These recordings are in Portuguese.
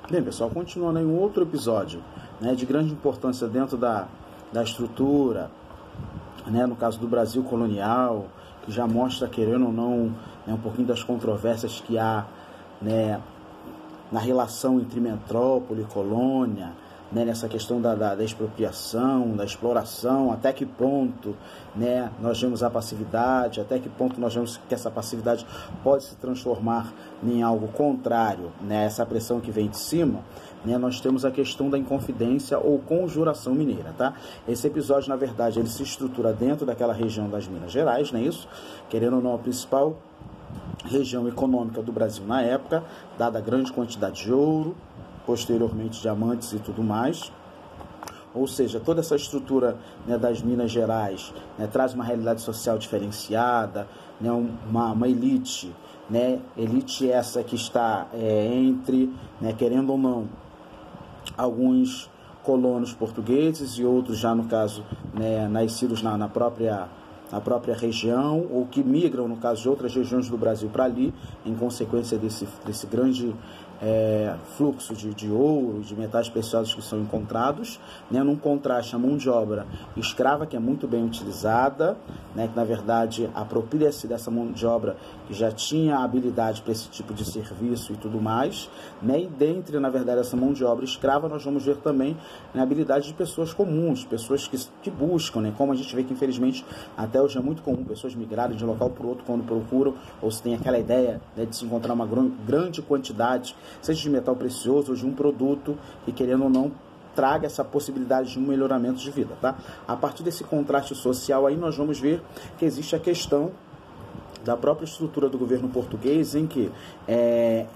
Bem, pessoal, continuando em um outro episódio, né, de grande importância dentro da estrutura, né, no caso do Brasil colonial, que já mostra, querendo ou não, né, um pouquinho das controvérsias que há, né, na relação entre metrópole e colônia, né, nessa questão da expropriação, da exploração, até que ponto, né, nós vemos a passividade, até que ponto nós vemos que essa passividade pode se transformar em algo contrário, né, essa pressão que vem de cima, né, nós temos a questão da inconfidência ou conjuração mineira, tá? Esse episódio, na verdade, ele se estrutura dentro daquela região das Minas Gerais, não é isso? Querendo ou não, a principal região econômica do Brasil na época, dada a grande quantidade de ouro, posteriormente diamantes e tudo mais. Ou seja, toda essa estrutura, né, das Minas Gerais, né, traz uma realidade social diferenciada, né, uma elite, né, elite essa que está entre, né, querendo ou não, alguns colonos portugueses e outros já, no caso, né, nascidos na própria região, ou que migram, no caso, de outras regiões do Brasil para ali, em consequência desse grande fluxo de ouro, de metais preciosos que são encontrados, né, num contraste à mão de obra escrava, que é muito bem utilizada, né, que na verdade apropria-se dessa mão de obra que já tinha habilidade para esse tipo de serviço e tudo mais, né, e dentre, na verdade, essa mão de obra escrava, nós vamos ver também, né, a habilidade de pessoas comuns, pessoas que buscam, né, como a gente vê que infelizmente até hoje é muito comum pessoas migrarem de um local para o outro quando procuram, ou se tem aquela ideia, né, de se encontrar uma grande quantidade, seja de metal precioso ou de um produto que, querendo ou não, traga essa possibilidade de um melhoramento de vida, tá? A partir desse contraste social aí nós vamos ver que existe a questão da própria estrutura do governo português em que,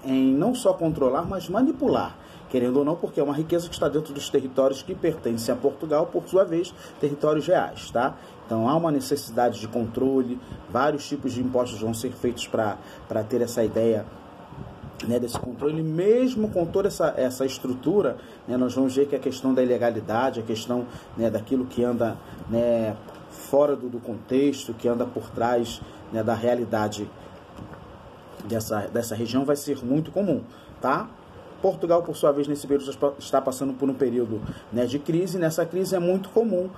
em não só controlar, mas manipular, querendo ou não, porque é uma riqueza que está dentro dos territórios que pertencem a Portugal, por sua vez, territórios reais, tá? Então há uma necessidade de controle, vários tipos de impostos vão ser feitos para ter essa ideia, né, desse controle. Mesmo com toda essa estrutura, né, nós vamos ver que a questão da ilegalidade, a questão, né, daquilo que anda, né, fora do contexto, que anda por trás, né, da realidade dessa região vai ser muito comum, tá? Portugal, por sua vez, nesse período está passando por um período, né, de crise. Nessa crise é muito comum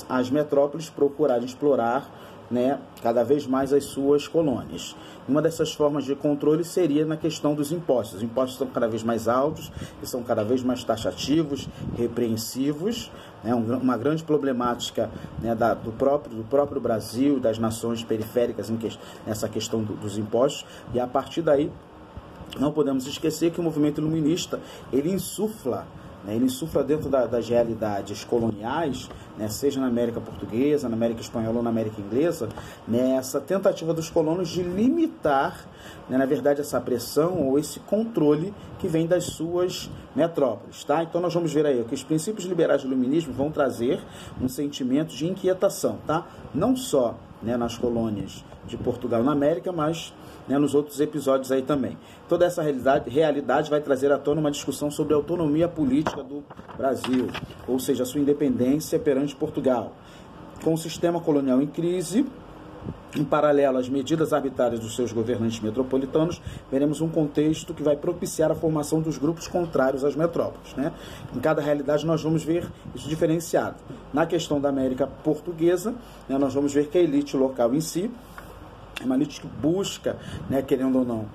as metrópoles procurarem explorar, né, cada vez mais as suas colônias. Uma dessas formas de controle seria na questão dos impostos. Os impostos são cada vez mais altos, e são cada vez mais taxativos, repreensivos, né, uma grande problemática, né, do próprio Brasil, das nações periféricas nessa questão dos impostos, e a partir daí não podemos esquecer que o movimento iluminista, ele insufla dentro das realidades coloniais, né, seja na América Portuguesa, na América Espanhola ou na América Inglesa, né, essa tentativa dos colonos de limitar, né, na verdade, essa pressão ou esse controle que vem das suas metrópoles, tá? Então nós vamos ver aí que os princípios liberais do iluminismo vão trazer um sentimento de inquietação, tá? Não só, né, nas colônias de Portugal na América, mas, né, nos outros episódios aí também. Toda essa realidade vai trazer à tona uma discussão sobre a autonomia política do Brasil, ou seja, a sua independência perante Portugal. Com o sistema colonial em crise, em paralelo às medidas arbitrárias dos seus governantes metropolitanos, veremos um contexto que vai propiciar a formação dos grupos contrários às metrópoles, né? Em cada realidade nós vamos ver isso diferenciado. Na questão da América Portuguesa, né, nós vamos ver que a elite local em si é uma elite que busca, né, querendo ou não,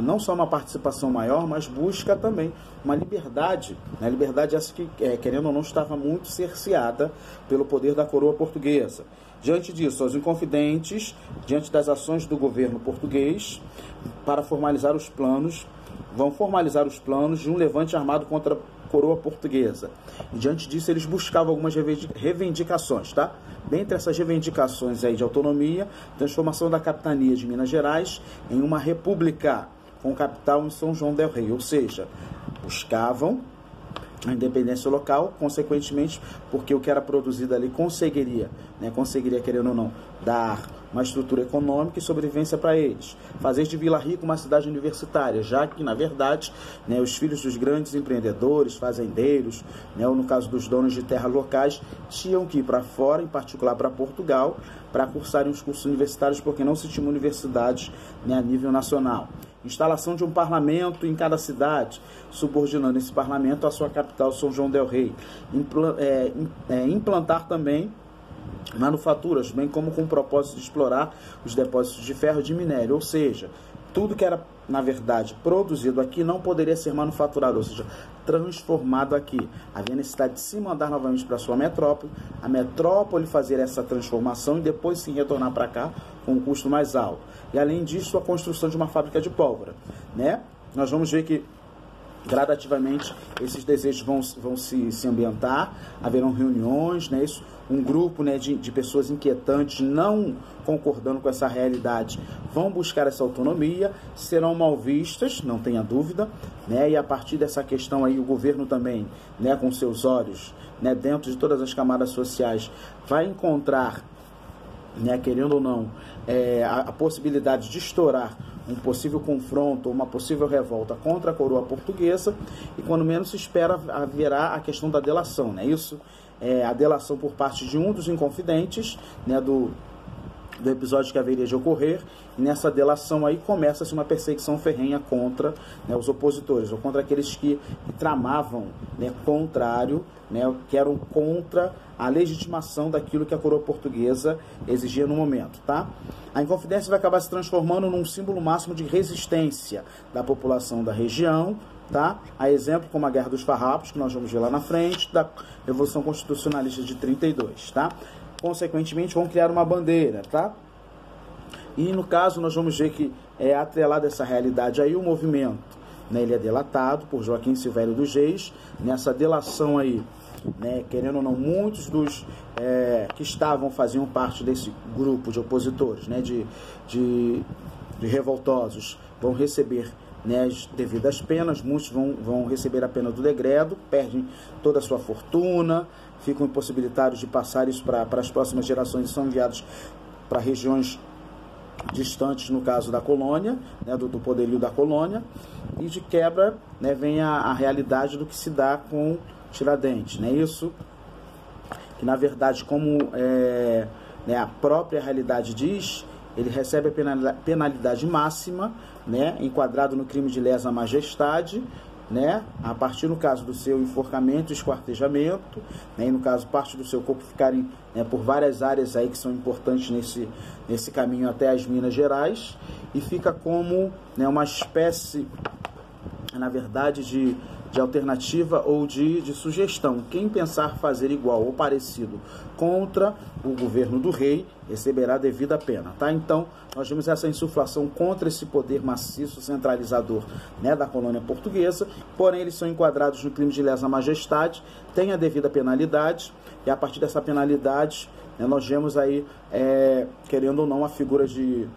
não só uma participação maior, mas busca também uma liberdade, né, liberdade essa que, querendo ou não, estava muito cerceada pelo poder da coroa portuguesa. Diante disso, os inconfidentes, diante das ações do governo português, vão formalizar os planos de um levante armado contra a coroa portuguesa. E diante disso, eles buscavam algumas reivindicações, tá? Dentre essas reivindicações aí de autonomia, transformação da capitania de Minas Gerais em uma república com capital em São João del Rei, ou seja, buscavam a independência local, consequentemente, porque o que era produzido ali conseguiria, querendo ou não, dar uma estrutura econômica e sobrevivência para eles. Fazer de Vila Rica uma cidade universitária, já que, na verdade, né, os filhos dos grandes empreendedores, fazendeiros, né, ou no caso dos donos de terra locais, tinham que ir para fora, em particular para Portugal, para cursarem os cursos universitários, porque não se tinha universidades, né, a nível nacional. instalação de um parlamento em cada cidade, subordinando esse parlamento à sua capital, São João del Rei. Implantar também manufaturas, bem como com o propósito de explorar os depósitos de ferro e de minério, ou seja, tudo que era, na verdade, produzido aqui não poderia ser manufaturado, ou seja, transformado aqui. Havia necessidade de se mandar novamente para a sua metrópole, a metrópole fazer essa transformação e depois sim retornar para cá com um custo mais alto. E além disso, a construção de uma fábrica de pólvora, né? Nós vamos ver que gradativamente esses desejos vão se ambientar, haverão reuniões, né, isso, um grupo, né, de pessoas inquietantes, não concordando com essa realidade, vão buscar essa autonomia, serão mal vistas, não tenha dúvida, né, e a partir dessa questão aí o governo também, né, com seus olhos, né, dentro de todas as camadas sociais, vai encontrar, né, querendo ou não, a possibilidade de estourar um possível confronto, uma possível revolta contra a coroa portuguesa, e quando menos se espera haverá a questão da delação, né? Isso é a delação por parte de um dos inconfidentes, né, do episódio que haveria de ocorrer, e nessa delação aí começa-se uma perseguição ferrenha contra, né, os opositores, ou contra aqueles que tramavam, né, contrário, né, que eram contra a legitimação daquilo que a coroa portuguesa exigia no momento, tá? A Inconfidência vai acabar se transformando num símbolo máximo de resistência da população da região, tá? A exemplo como a Guerra dos Farrapos, que nós vamos ver lá na frente, da Revolução Constitucionalista de 32, tá? Consequentemente, vão criar uma bandeira, tá? E no caso, nós vamos ver que atrelado a essa realidade aí, o movimento, né, ele é delatado por Joaquim Silvério dos Reis. Nessa delação aí, né, querendo ou não, muitos dos que faziam parte desse grupo de opositores, né, de revoltosos, vão receber, né, as devidas penas. Muitos vão receber a pena do degredo, perdem toda a sua fortuna, ficam impossibilitados de passar isso para as próximas gerações e são enviados para regiões distantes, no caso da colônia, né, do poderio da colônia, e de quebra, né, vem a realidade do que se dá com Tiradentes, né? Isso que, na verdade, como né, a própria realidade diz, ele recebe a penalidade máxima, né, enquadrado no crime de lesa majestade, né, a partir, no caso, do seu enforcamento e esquartejamento, né, e no caso, parte do seu corpo ficarem, né, por várias áreas aí que são importantes nesse caminho até as Minas Gerais, e fica como, né, uma espécie, na verdade, de alternativa ou de sugestão. Quem pensar fazer igual ou parecido contra o governo do rei receberá devida pena, tá? Então, nós vimos essa insuflação contra esse poder maciço, centralizador, né, da colônia portuguesa, porém eles são enquadrados no crime de lesa majestade, tem a devida penalidade, e a partir dessa penalidade, né, nós vemos aí, querendo ou não, a figura de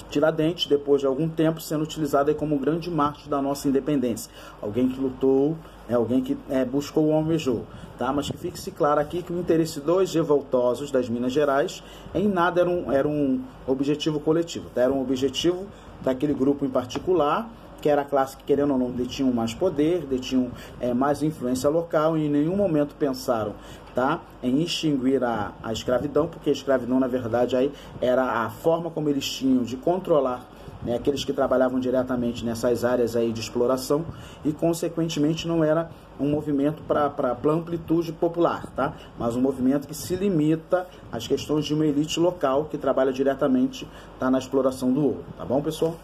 Tiradentes, depois de algum tempo, sendo utilizado aí como um grande mártir da nossa independência. Alguém que lutou, alguém que buscou ou almejou. Tá? Mas que fique-se claro aqui que o interesse dos revoltosos das Minas Gerais em nada era um objetivo coletivo. Tá? Era um objetivo daquele grupo em particular, que era a classe que, querendo ou não, detinham mais poder, detinham mais influência local, e em nenhum momento pensaram, tá, em extinguir a escravidão, porque a escravidão, na verdade, aí era a forma como eles tinham de controlar, né, aqueles que trabalhavam diretamente nessas áreas aí de exploração, e, consequentemente, não era um movimento para amplitude popular, tá? Mas um movimento que se limita às questões de uma elite local que trabalha diretamente, tá, na exploração do ouro. Tá bom, pessoal?